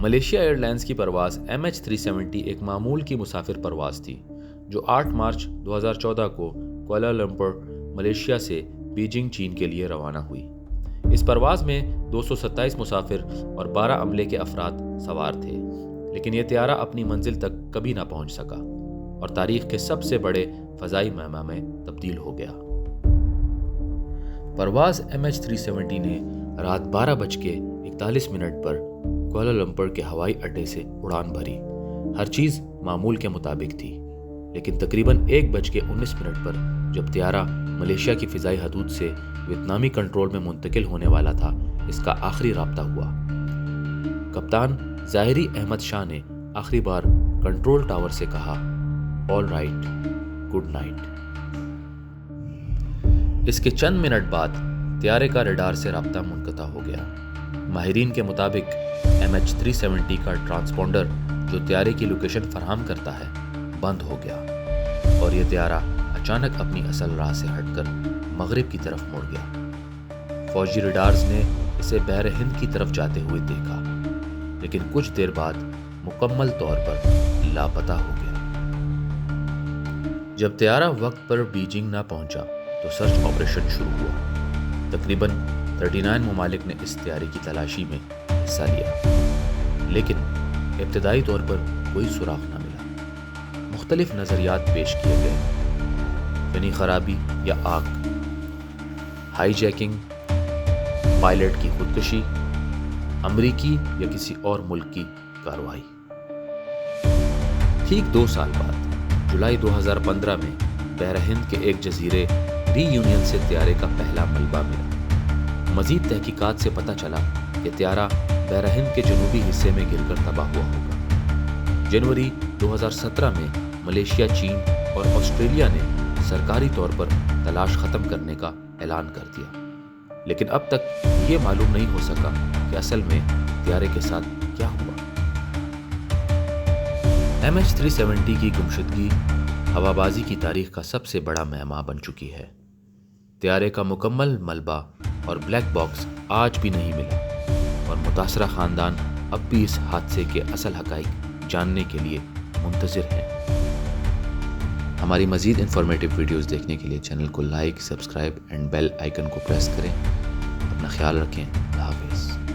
Malaysia year lines کی پرواز MH370 ایک معمول کی مسافر پرواز تھی جو 8 مارچ 2014 کو کوالالمپور ملیشیا سے بیجنگ چین کے لیے روانہ ہوئی۔ اس پرواز میں 227 مسافر اور 12 عملے کے افراد سوار تھے، لیکن یہ طیارہ اپنی منزل تک کبھی نہ پہنچ سکا اور تاریخ کے سب سے بڑے فضائی مہمہ میں تبدیل ہو گیا۔ پرواز MH370 نے رات 12:41 پر کوالالمپور کے ہوائی اڈے سے اڑان بھری۔ ہر چیز معمول کے مطابق تھی، لیکن تقریباً 1:19 پر جب طیارہ ملیشیا کی فضائی حدود سے ویتنامی کنٹرول میں منتقل ہونے والا تھا، اس کا آخری رابطہ ہوا۔ کپتان ظاہری احمد شاہ نے آخری بار کنٹرول ٹاور سے کہا، "آل رائٹ، گڈ نائٹ"۔ اس کے چند منٹ بعد طیارے کا ریڈار سے رابطہ منقطع ہو گیا۔ ماہرین کے مطابق MH370 کا ٹرانسپونڈر جو طیارے کی لوکیشن فراہم کرتا ہے بند ہو گیا اور یہ طیارہ اچانک اپنی اصل راہ سے ہٹ کر مغرب کی طرف مڑ گیا۔ فوجی ریڈارز نے اسے بحر ہند کی طرف جاتے ہوئے دیکھا، لیکن کچھ دیر بعد مکمل طور پر لاپتہ ہو گیا۔ جب طیارہ وقت پر بیجنگ نہ پہنچا تو سرچ آپریشن شروع ہوا۔ تقریباً 39 ممالک نے اس طیارے کی تلاشی میں حصہ لیا، لیکن ابتدائی طور پر کوئی سراغ نہ ملا۔ مختلف نظریات پیش کیے گئے: فنی خرابی یا آگ، ہائی جیکنگ، پائلٹ کی خودکشی، امریکی یا کسی اور ملک کی کارروائی۔ ٹھیک 2 سال بعد جولائی 2015 میں بحر ہند کے ایک جزیرے ری یونین سے طیارے کا پہلا ملبہ ملا۔ مزید تحقیقات سے پتہ چلا کہ طیارہ بحر ہند کے جنوبی حصے میں گر کر تباہ ہوا ہوگا۔ جنوری 2017 میں ملیشیا، چین اور آسٹریلیا نے سرکاری طور پر تلاش ختم کرنے کا اعلان کر دیا، لیکن اب تک یہ معلوم نہیں ہو سکا کہ اصل میں طیارے کے ساتھ کیا ہوا۔ MH370 کی گمشدگی ہوابازی کی تاریخ کا سب سے بڑا معمہ بن چکی ہے۔ طیارے کا مکمل ملبہ اور بلیک باکس آج بھی نہیں ملا اور متاثرہ خاندان اب بھی اس حادثے کے اصل حقائق جاننے کے لیے منتظر ہیں۔ ہماری مزید انفارمیٹیو ویڈیوز دیکھنے کے لیے چینل کو like, subscribe and bell icon کو پریس کریں۔ اپنا خیال رکھیں۔ اللہ حافظ۔